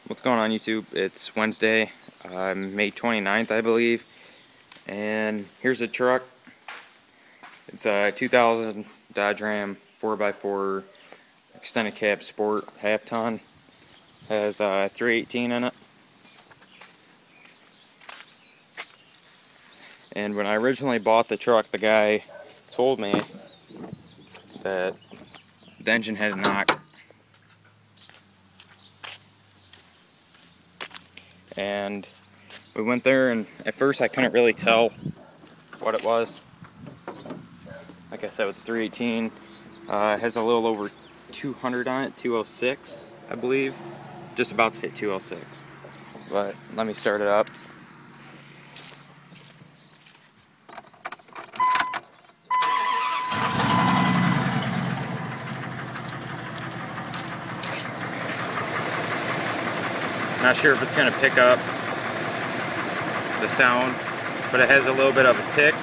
What's going on YouTube? It's Wednesday, May 29th, I believe, and here's a truck. It's a 2000 Dodge Ram 4x4 extended cab sport half ton. Has 318 in it. And when I originally bought the truck, the guy told me that the engine had a knock. And we went there, and at first I couldn't really tell what it was. Like I said, with the 318, it has a little over 200 on it, 206, I believe. Just about to hit 206. But let me start it up. Not sure if it's going to pick up the sound, but it has a little bit of a tick.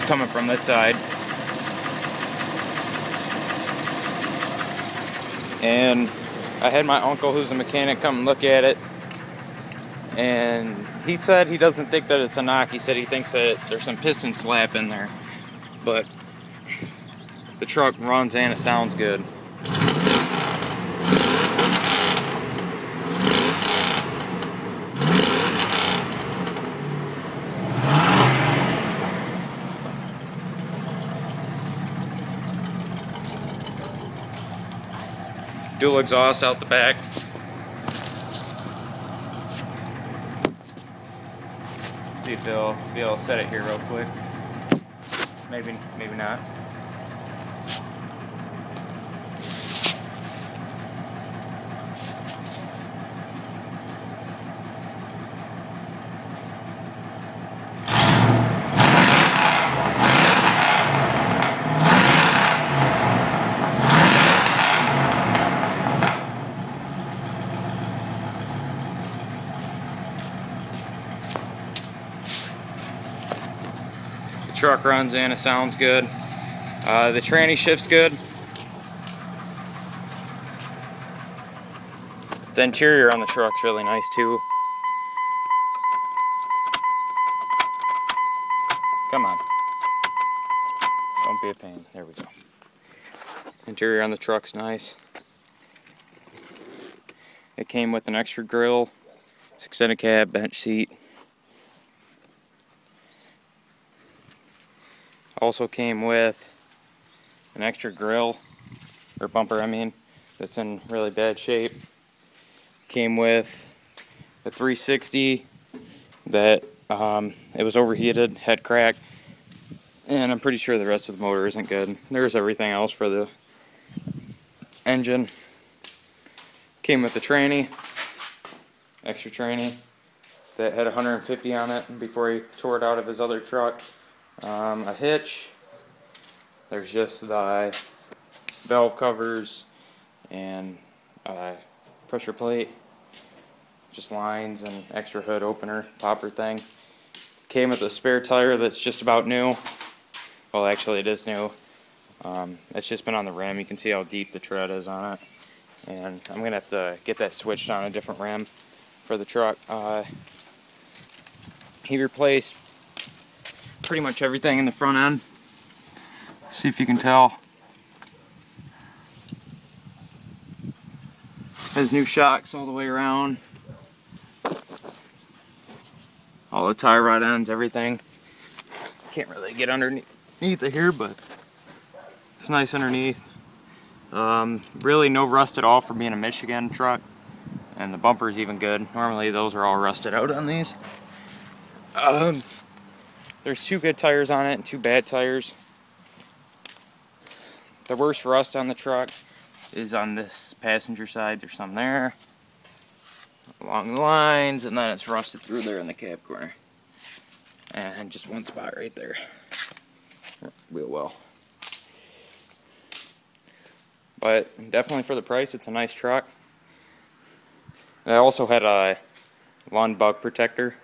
Coming from this side. And I had my uncle, who's a mechanic, come and look at it, and he said he doesn't think that it's a knock. He said he thinks that there's some piston slap in there, but the truck runs and it sounds good. Dual exhaust out the back. See if they'll be able to set it here real quick. Maybe not. Truck runs in, it sounds good. The tranny shift's good. The interior on the truck's really nice too. Come on. Don't be a pain. There we go. Interior on the truck's nice. It came with an extra grille. It's extended cab, bench seat. Also came with an extra grille, or bumper I mean, that's in really bad shape. Came with a 360 that it was overheated, had cracked, and I'm pretty sure the rest of the motor isn't good. There's everything else for the engine. Came with the tranny, extra tranny, that had 150 on it before he tore it out of his other truck. A hitch, there's just the valve covers and pressure plate, just lines and extra hood opener, popper thing. Came with a spare tire that's just about new. Well, actually it is new. It's just been on the rim. You can see how deep the tread is on it. And I'm going to have to get that switched on a different rim for the truck. He replaced pretty much everything in the front end. See if you can tell. Has new shocks all the way around. All the tie rod ends, everything. Can't really get underneath it here, but it's nice underneath. Really no rust at all for being a Michigan truck. And the bumper's even good. Normally those are all rusted out on these. There's 2 good tires on it and 2 bad tires. The worst rust on the truck is on this passenger side. There's some there, along the lines, and then it's rusted through there in the cab corner. And just one spot right there. Real well. But definitely for the price, it's a nice truck. I also had a lawn bug protector,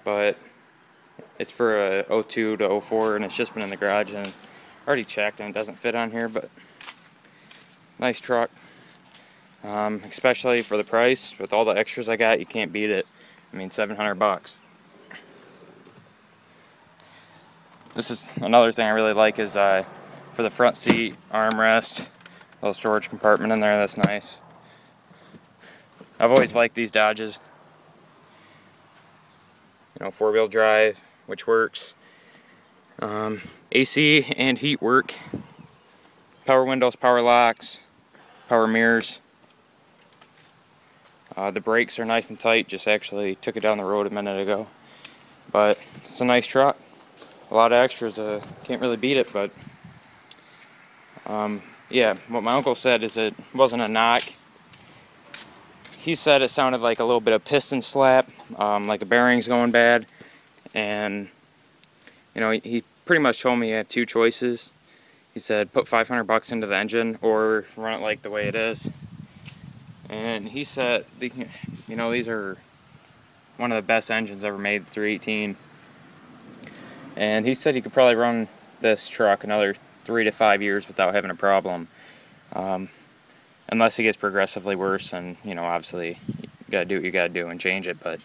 but it's for a 02 to 04, and it's just been in the garage and already checked and it doesn't fit on here, but nice truck. Especially for the price, with all the extras I got, you can't beat it. I mean, $700. This is another thing I really like is for the front seat armrest, little storage compartment in there. That's nice. I've always liked these Dodges. You know, 4-wheel drive, which works. AC and heat work. Power windows, power locks, power mirrors. The brakes are nice and tight. Just actually took it down the road a minute ago. But it's a nice truck. A lot of extras. Can't really beat it, but yeah, what my uncle said is it wasn't a knock. He said it sounded like a little bit of piston slap, like the bearings going bad, and you know, he pretty much told me he had two choices. He said put $500 into the engine or run it like the way it is. And he said, you know, these are one of the best engines ever made, the 318. And he said he could probably run this truck another 3 to 5 years without having a problem. Unless it gets progressively worse, and you know, obviously you gotta do what you gotta do and change it. But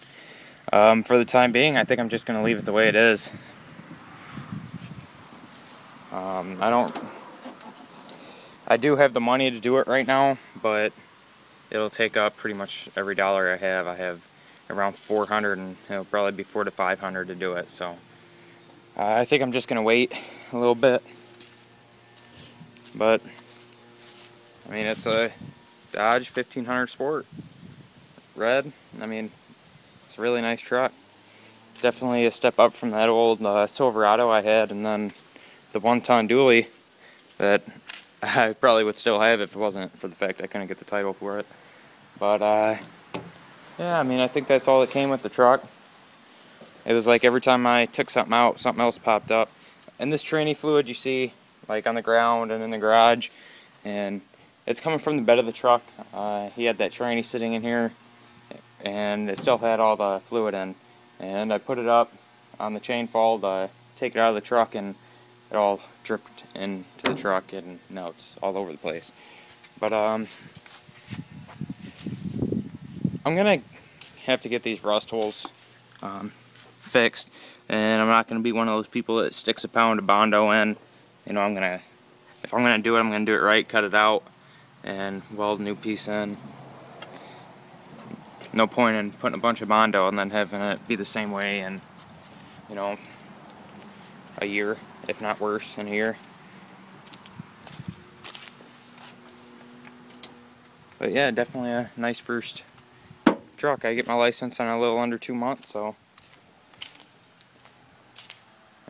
for the time being, I think I'm just gonna leave it the way it is. I do have the money to do it right now, but it'll take up pretty much every dollar I have. I have around $400, and it'll probably be $400 to $500 to do it. So I think I'm just gonna wait a little bit. But I mean, it's a Dodge 1500 Sport, red. I mean, it's a really nice truck. Definitely a step up from that old Silverado I had, and then the 1-ton dually that I probably would still have if it wasn't for the fact I couldn't get the title for it. But yeah, I mean, I think that's all that came with the truck. It was like every time I took something out, something else popped up. And this tranny fluid you see like on the ground and in the garage, and it's coming from the bed of the truck. He had that tranny sitting in here, and it still had all the fluid in. And I put it up on the chain fold to take it out of the truck, and it all dripped into the truck, and now it's all over the place. But I'm gonna have to get these rust holes fixed, and I'm not gonna be one of those people that sticks a pound of Bondo in. You know, if I'm gonna do it, I'm gonna do it right, cut it out, and weld a new piece in. No point in putting a bunch of Bondo and then having it be the same way in, you know, a year, if not worse, in a year. But yeah, definitely a nice first truck. I get my license in a little under 2 months, so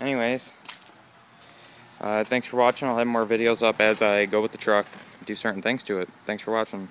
anyways, thanks for watching. I'll have more videos up as I go with the truck, do certain things to it. Thanks for watching.